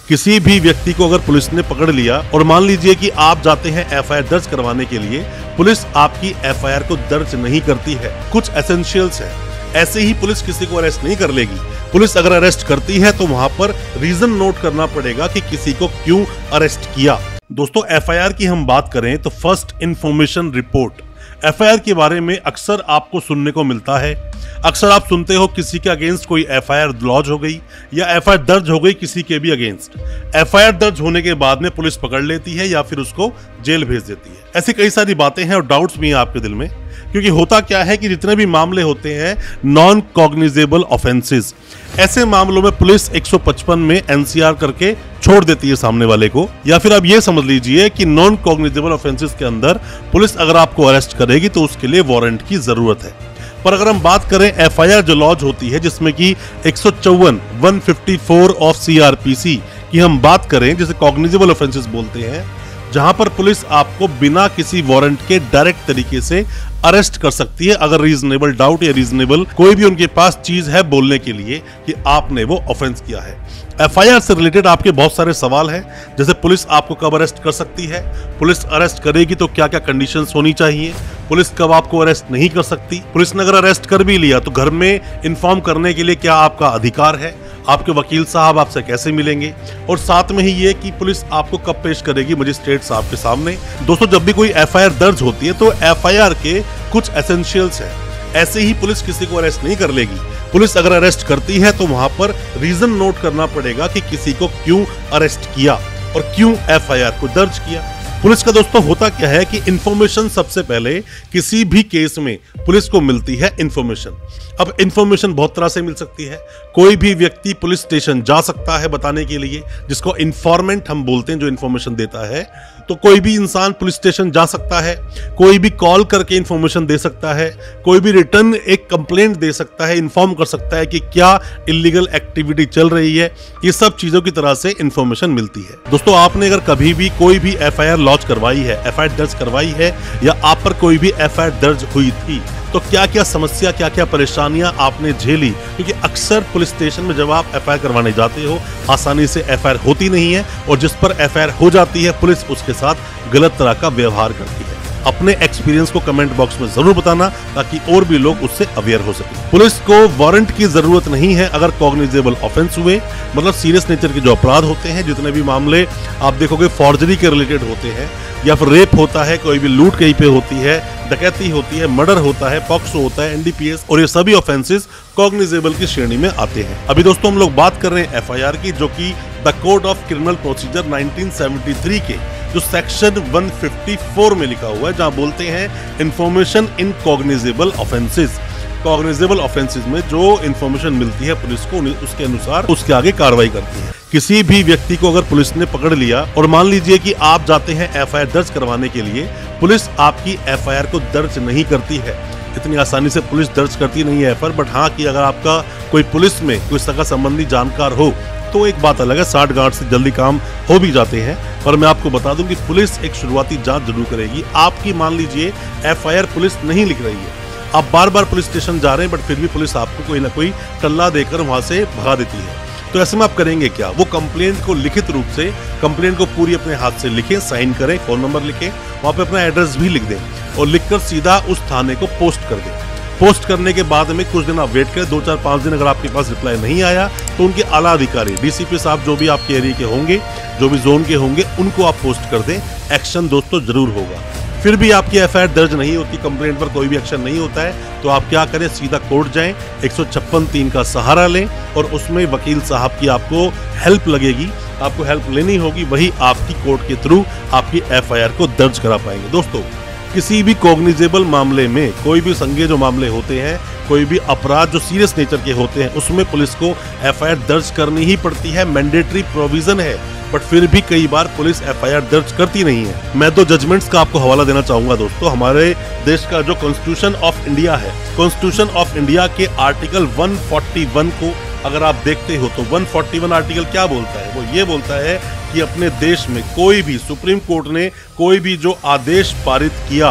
किसी भी व्यक्ति को अगर पुलिस ने पकड़ लिया और मान लीजिए कि आप जाते हैं एफआईआर दर्ज करवाने के लिए, पुलिस आपकी एफआईआर को दर्ज नहीं करती है। कुछ एसेंशियल्स है, ऐसे ही पुलिस किसी को अरेस्ट नहीं कर लेगी। पुलिस अगर अरेस्ट करती है तो वहां पर रीजन नोट करना पड़ेगा कि किसी को क्यों अरेस्ट किया। दोस्तों, एफआईआर की हम बात करें तो फर्स्ट इंफॉर्मेशन रिपोर्ट। एफआईआर के बारे में अक्सर आपको सुनने को मिलता है, अक्सर आप सुनते हो किसी के अगेंस्ट कोई एफआईआर लॉन्च हो गई या एफआईआर दर्ज हो गई किसी के भी अगेंस्ट। एफआईआर दर्ज होने के बाद में पुलिस पकड़ लेती है या फिर उसको जेल भेज देती है। ऐसी कई सारी बातें हैं और डाउट्स भी हैं आपके दिल में, क्योंकि होता क्या है कि जितने भी मामले होते हैं नॉन कॉग्निजेबल ऑफेंसेस, ऐसे मामलों में पुलिस 155 में एनसीआर करके छोड़ देती है सामने वाले को। या फिर आप ये समझ लीजिए कि नॉन कॉग्निजेबल ऑफेंसेस के अंदर पुलिस अगर आपको अरेस्ट करेगी तो उसके लिए वारंट की जरूरत है। पर अगर हम बात करें एफआईआर जो लॉन्च होती है जिसमें कि 154 154 ऑफ सीआरपीसी की हम बात करें, जिसे कॉग्निजेबल ऑफेंसेस बोलते हैं, जहां पर पुलिस आपको बिना किसी वारंट के डायरेक्ट तरीके से अरेस्ट कर सकती है अगर रीजनेबल डाउट या रीजनेबल कोई भी उनके पास चीज है बोलने के लिए कि आपने वो ऑफेंस किया है। एफआईआर से रिलेटेड आपके बहुत सारे सवाल हैं, जैसे पुलिस आपको कब अरेस्ट कर सकती है, पुलिस अरेस्ट करेगी तो क्या क्या कंडीशंस होनी चाहिए, पुलिस कब आपको अरेस्ट नहीं कर सकती, पुलिस ने अगर अरेस्ट कर भी लिया तो घर में इन्फॉर्म करने के लिए क्या आपका अधिकार है, आपके वकील साहब आपसे कैसे मिलेंगे, और साथ में ही ये कि पुलिस आपको कब पेश करेगी मजिस्ट्रेट साहब के सामने। दोस्तों, जब भी कोई एफआईआर दर्ज होती है तो एफआईआर के कुछ एसेंशियल्स है, ऐसे ही पुलिस किसी को अरेस्ट नहीं कर लेगी। पुलिस अगर अरेस्ट करती है तो वहां पर रीजन नोट करना पड़ेगा कि किसी को क्यों अरेस्ट किया और क्यों एफआईआर को दर्ज किया। पुलिस का दोस्तों होता क्या है कि इंफॉर्मेशन सबसे पहले किसी भी केस में पुलिस को मिलती है इंफॉर्मेशन। अब इंफॉर्मेशन बहुत तरह से मिल सकती है। कोई भी व्यक्ति पुलिस स्टेशन जा सकता है बताने के लिए, जिसको इन्फॉर्मेंट हम बोलते हैं, जो इंफॉर्मेशन देता है। तो कोई भी इंसान पुलिस स्टेशन जा सकता है, कोई भी कॉल करके इंफॉर्मेशन दे सकता है, कोई भी रिटर्न एक कंप्लेंट दे सकता है, इन्फॉर्म कर सकता है कि क्या इलीगल एक्टिविटी चल रही है। ये सब चीजों की तरह से इंफॉर्मेशन मिलती है। दोस्तों, आपने अगर कभी भी कोई भी एफआईआर लॉन्च करवाई है, एफआईआर दर्ज करवाई है, या आप पर कोई भी एफआईआर दर्ज हुई थी, तो क्या क्या समस्या, क्या क्या परेशानियां आपने झेली, क्योंकि अक्सर पुलिस स्टेशन में जब आप एफआईआर करवाने जाते हो आसानी से एफआईआर होती नहीं है, और जिस पर एफआईआर हो जाती है पुलिस उसके साथ गलत तरह का व्यवहार करती है। अपने एक्सपीरियंस को कमेंट बॉक्स में जरूर बताना ताकि और भी लोग उससे अवेयर हो सके। पुलिस को वारंट की जरूरत नहीं है अगर कॉग्निजेबल ऑफेंस हुए, मतलब सीरियस नेचर के जो अपराध होते हैं, जितने भी मामले आप देखोगे फॉर्जरी के रिलेटेड होते हैं, या फिर रेप होता है, कोई भी लूट कहीं पे होती है, डकैती होती है, मर्डर होता है, पॉक्सो होता है, एनडीपीएस, और ये सभी ऑफेंसेस कॉग्निजेबल की श्रेणी में आते हैं। अभी दोस्तों हम लोग बात कर रहे हैं एफआईआर की, जो कि the code of criminal procedure 1973 के जो सेक्शन 154 में लिखा हुआ है, जहां बोलते हैं information in cognizable offences. Cognizable offences में जो इंफॉर्मेशन मिलती है पुलिस को, उसके अनुसार उसके आगे कार्रवाई करती है। किसी भी व्यक्ति को अगर पुलिस ने पकड़ लिया और मान लीजिए कि आप जाते हैं एफआईआर दर्ज करवाने के लिए, पुलिस आपकी एफआईआर को दर्ज नहीं करती है। इतनी आसानी से पुलिस दर्ज करती नहीं है एफआईआर, बट हाँ कि अगर आपका कोई पुलिस में कोई सगा संबंधी जानकार हो तो एक बात अलग है, 60 गार्ड से जल्दी काम हो भी जाते हैं। पर मैं आपको बता दूं कि पुलिस एक शुरुआती जांच जरूर करेगी। आपकी मान लीजिए एफआईआर पुलिस नहीं लिख रही है, आप बार बार पुलिस स्टेशन जा रहे हैं, बट फिर भी पुलिस आपको कोई ना कोई टल्ला देकर वहां से भगा देती है। तो ऐसे में आप करेंगे क्या? वो कंप्लेंट को लिखित रूप से, कंप्लेंट को पूरी अपने हाथ से लिखें, साइन करें, फोन नंबर लिखें, वहां पे अपना एड्रेस भी लिख दें और लिखकर सीधा उस थाने को पोस्ट कर दें। पोस्ट करने के बाद में कुछ दिन आप वेट करें, 2 4 5 दिन अगर आपके पास रिप्लाई नहीं आया तो उनके आला अधिकारी, डीसीपी साहब जो भी आपके एरिया के होंगे, जो भी जोन के होंगे, उनको आप पोस्ट कर दें। एक्शन दोस्तों जरूर होगा। फिर भी आपकी एफआईआर दर्ज नहीं होती, कंप्लेंट पर कोई भी एक्शन नहीं होता है, तो आप क्या करें, सीधा कोर्ट जाएं, 156(3) का सहारा लें और उसमें वकील साहब की आपको हेल्प लगेगी, आपको हेल्प लेनी होगी, वही आपकी कोर्ट के थ्रू आपकी एफआईआर को दर्ज करा पाएंगे। दोस्तों, किसी भी कॉग्निजेबल मामले में, कोई भी संज्ञेय जो मामले होते हैं, कोई भी अपराध जो सीरियस नेचर के होते हैं, उसमें पुलिस को एफआईआर दर्ज करनी ही पड़ती है, मैंडेटरी प्रोविजन है। बट फिर भी कई बार पुलिस एफआईआर दर्ज करती नहीं है। मैं 2 जजमेंट्स का आपको हवाला देना चाहूंगा दोस्तों। हमारे देश का जो कॉन्स्टिट्यूशन ऑफ इंडिया है, कॉन्स्टिट्यूशन ऑफ इंडिया के आर्टिकल 141 को अगर आप देखते हो तो 141 आर्टिकल क्या बोलता है? वो ये बोलता है कि अपने देश में कोई भी, सुप्रीम कोर्ट ने कोई भी जो आदेश पारित किया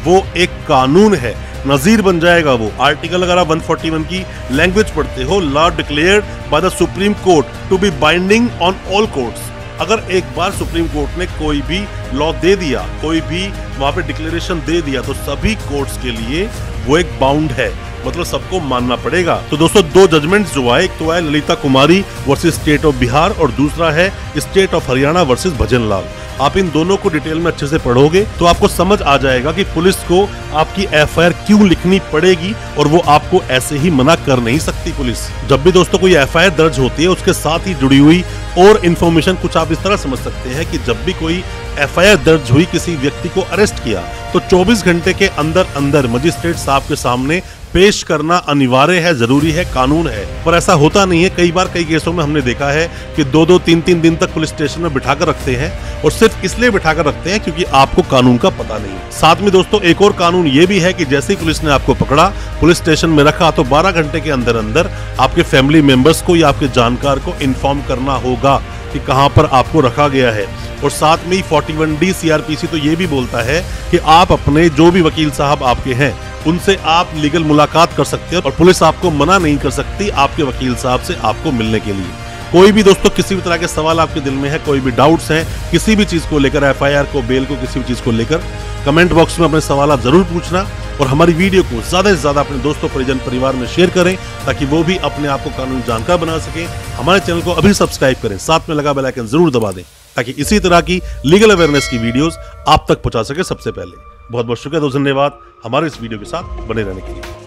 वो एक कानून है, नजीर बन जाएगा वो। आर्टिकल अगर आप 141 की लैंग्वेज पढ़ते हो, law declared by the supreme court to be binding on all courts. अगर एक बार सुप्रीम कोर्ट ने कोई भी लॉ दे दिया, कोई भी वहां पे डिक्लेरेशन दे दिया, तो सभी कोर्ट्स के लिए वो एक बाउंड है, मतलब सबको मानना पड़ेगा। तो दोस्तों दो जजमेंट्स जो आए, एक तो है ललिता कुमारी वर्सेस स्टेट ऑफ बिहार और दूसरा है स्टेट ऑफ हरियाणा वर्सेस भजन लाल। आप इन दोनों को डिटेल में अच्छे से पढ़ोगे तो आपको समझ आ जाएगा कि पुलिस को आपकी एफआईआर क्यों लिखनी पड़ेगी और वो आपको ऐसे ही मना कर नहीं सकती पुलिस। जब भी दोस्तों कोई एफआईआर दर्ज होती है उसके साथ ही जुड़ी हुई और इन्फॉर्मेशन कुछ आप इस तरह समझ सकते हैं कि जब भी कोई एफआईआर दर्ज हुई, किसी व्यक्ति को अरेस्ट किया, तो 24 घंटे के अंदर अंदर मजिस्ट्रेट साहब के सामने पेश करना अनिवार्य है, जरूरी है, कानून है। पर ऐसा होता नहीं है। कई बार कई केसों में हमने देखा है कि 2-2, 3-3 दिन तक पुलिस स्टेशन में बिठा कर रखते हैं और सिर्फ इसलिए बिठा कर रखते हैं क्योंकि आपको कानून का पता नहीं। साथ में दोस्तों एक और कानून ये भी है कि जैसे ही पुलिस ने आपको पकड़ा, पुलिस स्टेशन में रखा, तो 12 घंटे के अंदर अंदर आपके फैमिली मेंबर्स को या आपके जानकार को इन्फॉर्म करना होगा कि कहां पर आपको रखा गया है। और साथ में 41D CRPC तो ये भी बोलता है कि आप अपने जो भी वकील साहब आपके हैं उनसे आप लीगल मुलाकात कर सकते हैं और पुलिस आपको मना नहीं कर सकती आपके वकील साहब से आपको मिलने के लिए। कोई भी दोस्तों किसी भी तरह के सवाल आपके दिल में है, कोई भी डाउट्स हैं किसी भी चीज को लेकर, एफआईआर को, बेल को, किसी भी चीज को लेकर, कमेंट बॉक्स में अपने सवाल जरूर पूछना और हमारी वीडियो को ज्यादा से ज्यादा अपने दोस्तों, परिजन, परिवार में शेयर करें ताकि वो भी अपने आप को कानून जानकार बना सके। हमारे चैनल को अभी सब्सक्राइब करें, साथ में लगा बेल आइकन जरूर दबा दें ताकि इसी तरह की लीगल अवेयरनेस की वीडियोस आप तक पहुंचा सके सबसे पहले। बहुत बहुत शुक्रिया, धन्यवाद हमारे इस वीडियो के साथ बने रहने के लिए।